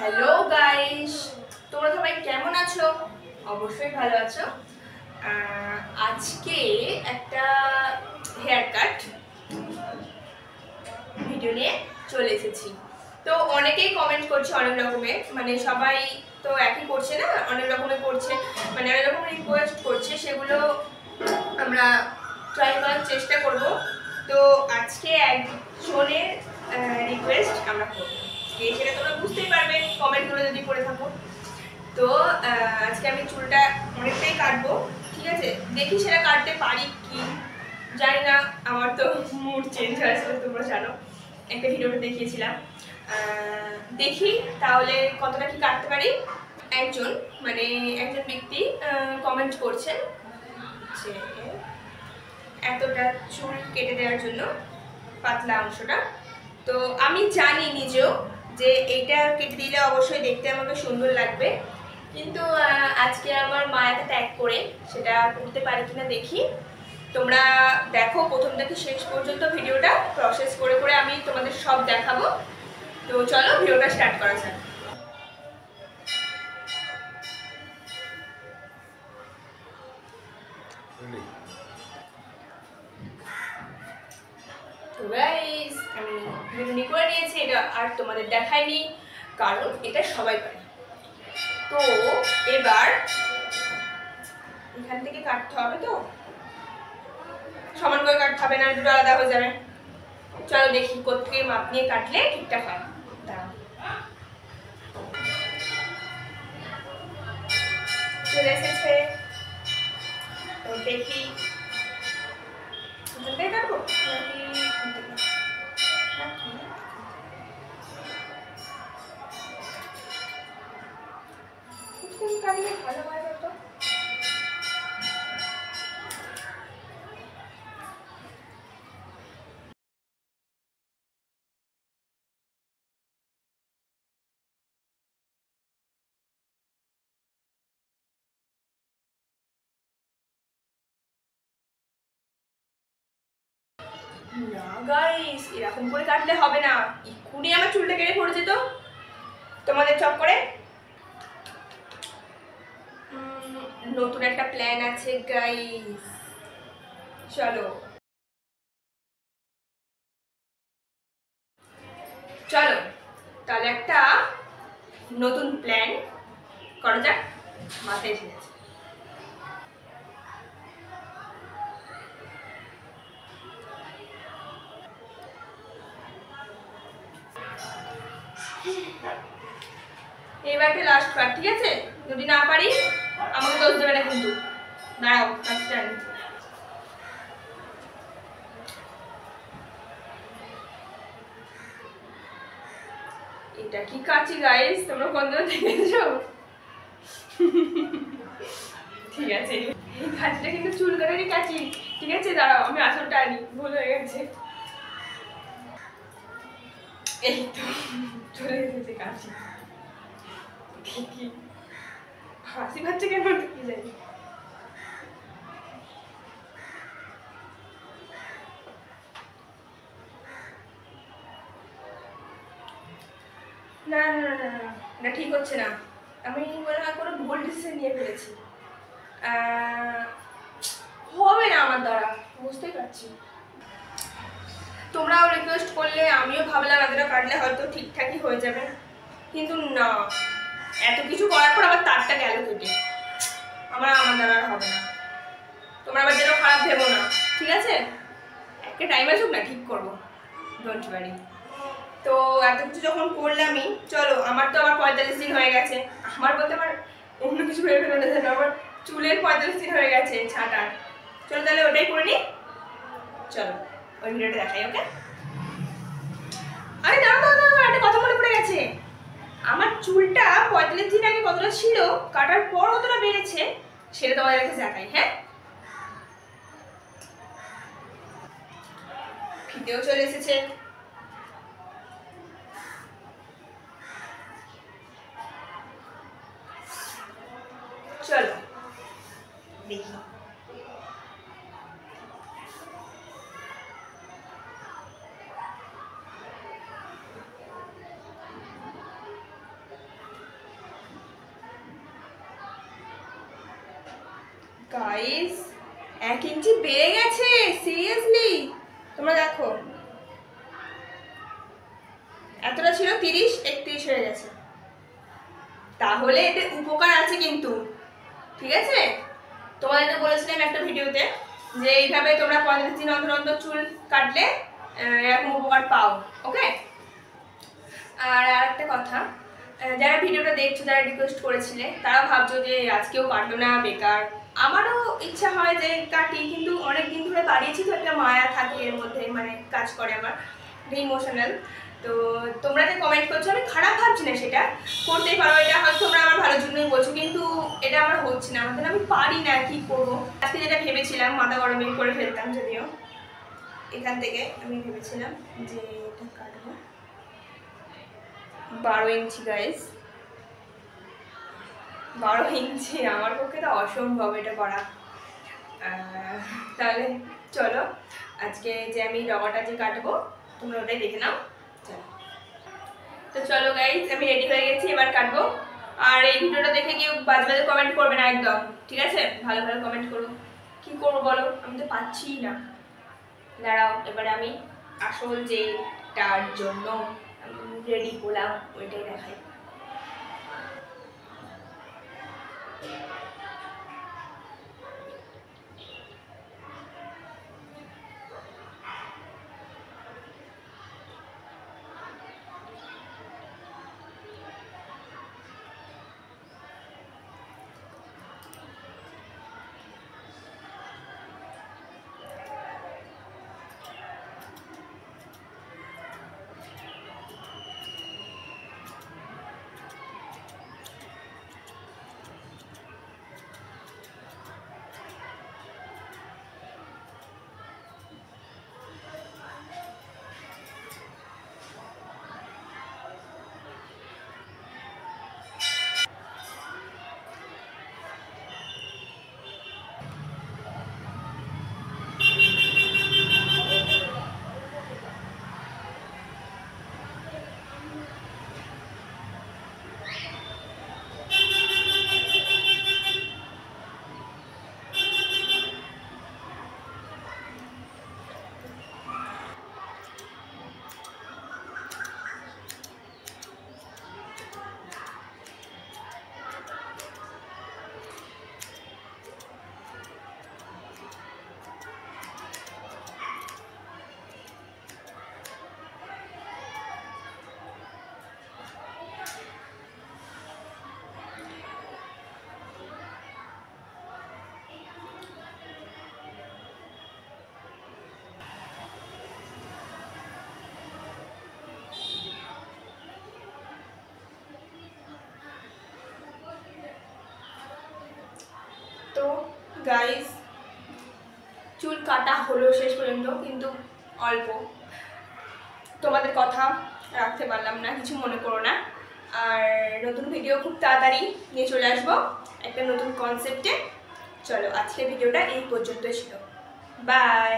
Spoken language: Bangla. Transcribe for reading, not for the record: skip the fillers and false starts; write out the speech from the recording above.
হ্যালো গাইস, তোমরা সবাই কেমন আছো? অবশ্যই ভালো আছো। আজকে একটা হেয়ার কাট ভিডিও নিয়ে চলে এসেছি। তো অনেকেই কমেন্ট করছে অনেক রকমের, মানে সবাই তো একই করছে না, অনেক রকমের করছে, মানে অনেক রকমের রিকোয়েস্ট করছে, সেগুলো আমরা ট্রাই করার চেষ্টা করব। তো আজকে একজনের রিকোয়েস্ট আমরা করব, সেটা তোমরা বুঝতেই পারবে কমেন্টগুলো যদি করে থাকো। তো আজকে আমি চুলটা অনেকটাই কাটবো, ঠিক আছে? দেখি সেটা কাটতে পারি কি, জানি না। আমার তো মুড চেঞ্জ হয়েছিল, তোমরা জানো, একটা ভিডিওতে দেখিয়েছিলাম। দেখি তাহলে কতটা কি কাটতে পারি। একজন ব্যক্তি কমেন্ট করছেন যে এতটা চুল কেটে দেওয়ার জন্য, পাতলা অংশটা। তো আমি জানি নিজেও যে এইটা কেটে দিলে অবশ্যই দেখতে আমাকে সুন্দর লাগবে, কিন্তু আজকে আমার মায়াতে ত্যাগ করে সেটা করতে পারি কিনা দেখি। তোমরা দেখো প্রথম থেকে শেষ পর্যন্ত ভিডিওটা, প্রসেস করে করে আমি তোমাদের সব দেখাবো। তো চলো ভিডিওটা স্টার্ট করা যাক। তো গাইস, আমি ভিডিও করে নিয়েছি, এটা আর তোমাদের দেখাইনি কারণ এটা সবাই পারে। তো এবার এখান থেকে কাটতে হবে, তো সমান করে কাটতে হবে, না দুটো আলাদা হয়ে যাবে। চলো দেখি কোথেকে মাপ নিয়ে কাটলে ঠিকঠাক হয়। চলে এসেছে, তো দেখি এখান থেকে কাটবো নাকি কাটলে ভালো হয় তো। না গাইস, এরকম করে কাটলে হবে না, এক্ষুনি আমার চুলটা কেটে পড়ে যেত তোমাদের চক্করে। নতুন একটা প্ল্যান আছে গাইস, চলো চলো তাহলে একটা নতুন প্ল্যান করা যাক, মাথায় এসে গেছে। এবারটা লাস্ট বার, ঠিক আছে? যদি না পারি আমাকে দোষ দেবে না কিন্তু। দাঁড়াও, কাজটা আনি। এটা কি কাঁচি গাইস, তোমরা কোনদিন দেখেছো? ঠিক আছে, এই কাঁচিটা কিন্তু চুল কাটারই কাঁচি, ঠিক আছে? দাঁড়াও আমি আসলটা আনি, ভুল হয়ে গেছে। এই তো চলে এসেছে কাঁচি। ঠিকই হাসি পাচ্ছে কেন কি জানি। না না না না, এটা ঠিক হচ্ছে না। আমি মনে হয় কোনো ভুল ডিসিশন নিয়ে ফেলেছি। হবে না আমার দ্বারা, বুঝতেই পারছি। তোমরাও রিকোয়েস্ট করলে, আমিও ভাবলাম এতটা কাটলে হয়তো ঠিকঠাকই হয়ে যাবে, কিন্তু না, এত কিছু করার পর আবার তারটা গেল কেটে। আমার দ্বারা হবে না, তোমরা আবার যেন খারাপ ভেবো না, ঠিক আছে? একটা টাইম আসুক না, ঠিক করবো, ডোন্ট ওয়ারি। তো এত কিছু যখন করলামই, চলো, আমার তো আবার 45 দিন হয়ে গেছে। আমার বলতে আমার অন্য কিছু ভেবে ফেলে না, আমার চুলের 45 দিন হয়ে গেছে ছাটার। চলো তাহলে ওটাই করে নিই, চলো ওই ভিডিওটা দেখাই। ওকে, আরে দাঁড়াও দাঁড়াও দাঁড়াও, একটা কথা মনে পড়ে গেছে। আমার চুলটা 45 দিন আগে কতটা ছিল, কাটার পর কতটা বেড়েছে, সেটা তোমাদের কাছে দেখাই। হ্যাঁ, ফিতেও চলে এসেছে। চলো দেখি। গাইস 1 ইঞ্চি বেড়ে গেছে, সিরিয়াসলি তোমরা দেখো, এতটা ছিল 30 31 হয়ে গেছে। তাহলে এতে উপকার আছে কিন্তু, ঠিক আছে? তোমাদের তো বলেছিলাম একটা ভিডিওতে যে এইভাবে তোমরা 45 দিন অন্তর অন্তর চুল কাটলে এরকম উপকার পাও, ওকে? আর আরেকটা কথা, যারা ভিডিওটা দেখছো, যারা রিকোয়েস্ট করেছিলে, তারা ভাবছো যে আজকেও কাটলো না, বেকার। আমারও ইচ্ছা হয় যে কাটি, কিন্তু অনেক দিন ধরে বাড়িয়েছি তো একটা মায়া থাকে এর মধ্যে, মানে কাজ করে আমার, ইমোশনাল। তো তোমরা যে কমেন্ট করছো, আমি খারাপ ভাবছি না, সেটা করতেই পারো, এটা হয়তো তোমরা আমার ভালোর জন্যই বলছো, কিন্তু এটা আমার হচ্ছে না, আমাদের আমি পারি না, কি করবো। আজকে যেটা ভেবেছিলাম, মাথা গরমে করে ফেলতাম, যদিও এখান থেকে আমি ভেবেছিলাম যে এটা কাটবো 12 ইঞ্চি গাইস, 12 ইঞ্চি আমার পক্ষে তো অসম্ভব এটা করা। তাহলে চলো আজকে যে আমি রগাটা যে কাটবো তোমরা ওটাই দেখে নাও। তো চলো গাইস, আমি রেডি হয়ে গেছি, এবার কাটবো। আর এই ভিডিওটা দেখে কেউ বাজে বাজে কমেন্ট করবে না একদম, ঠিক আছে? ভালো ভালো কমেন্ট করো। কি করবো বলো, আমি তো পাচ্ছি না। দাঁড়াও, এবারে আমি আসল যেটার জন্য রেডি হলাম ওইটাই দেখাই। তো গাইস, চুল কাটা হলো শেষ পর্যন্ত, কিন্তু অল্প। তোমাদের কথা রাখতে পারলাম না, কিছু মনে করো না। আর নতুন ভিডিও খুব তাড়াতাড়ি নিয়ে চলে আসবো একটা নতুন কনসেপ্টে। চলো আজকের ভিডিওটা এই পর্যন্তই ছিল, বাই।